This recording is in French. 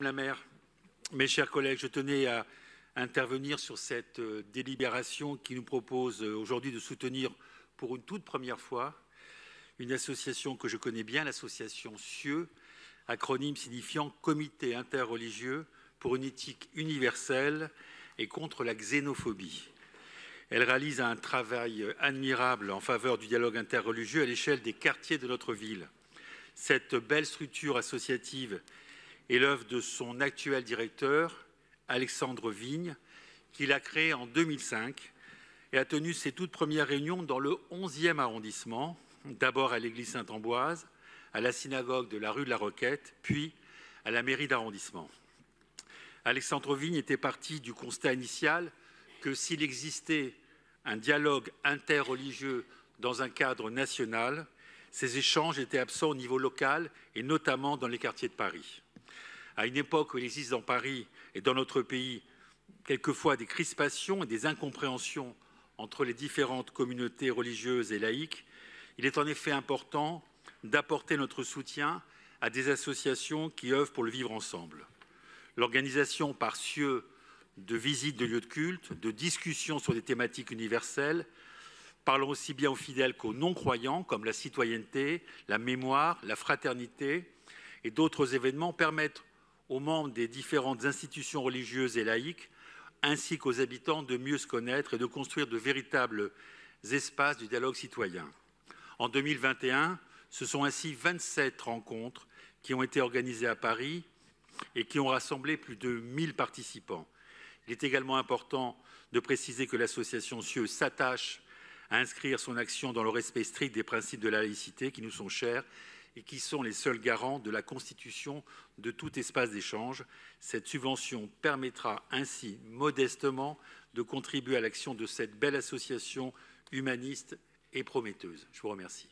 Madame la maire, mes chers collègues, je tenais à intervenir sur cette délibération qui nous propose aujourd'hui de soutenir pour une toute première fois une association que je connais bien, l'association CIEU, acronyme signifiant Comité interreligieux pour une éthique universelle et contre la xénophobie. Elle réalise un travail admirable en faveur du dialogue interreligieux à l'échelle des quartiers de notre ville. Cette belle structure associative est l'œuvre de son actuel directeur, Alexandre Vigne, qu'il a créé en 2005 et a tenu ses toutes premières réunions dans le 11e arrondissement, d'abord à l'église Sainte-Ambroise, à la synagogue de la rue de la Roquette, puis à la mairie d'arrondissement. Alexandre Vigne était parti du constat initial que s'il existait un dialogue interreligieux dans un cadre national, ces échanges étaient absents au niveau local et notamment dans les quartiers de Paris. À une époque où il existe dans Paris et dans notre pays quelquefois des crispations et des incompréhensions entre les différentes communautés religieuses et laïques, il est en effet important d'apporter notre soutien à des associations qui œuvrent pour le vivre ensemble. L'organisation par CIEU de visites de lieux de culte, de discussions sur des thématiques universelles, parlant aussi bien aux fidèles qu'aux non-croyants, comme la citoyenneté, la mémoire, la fraternité et d'autres événements, permettent aux membres des différentes institutions religieuses et laïques, ainsi qu'aux habitants, de mieux se connaître et de construire de véritables espaces du dialogue citoyen. En 2021, ce sont ainsi 27 rencontres qui ont été organisées à Paris et qui ont rassemblé plus de 1000 participants. Il est également important de préciser que l'association CIEU s'attache à inscrire son action dans le respect strict des principes de la laïcité qui nous sont chers et qui sont les seuls garants de la constitution de tout espace d'échange. Cette subvention permettra ainsi modestement de contribuer à l'action de cette belle association humaniste et prometteuse. Je vous remercie.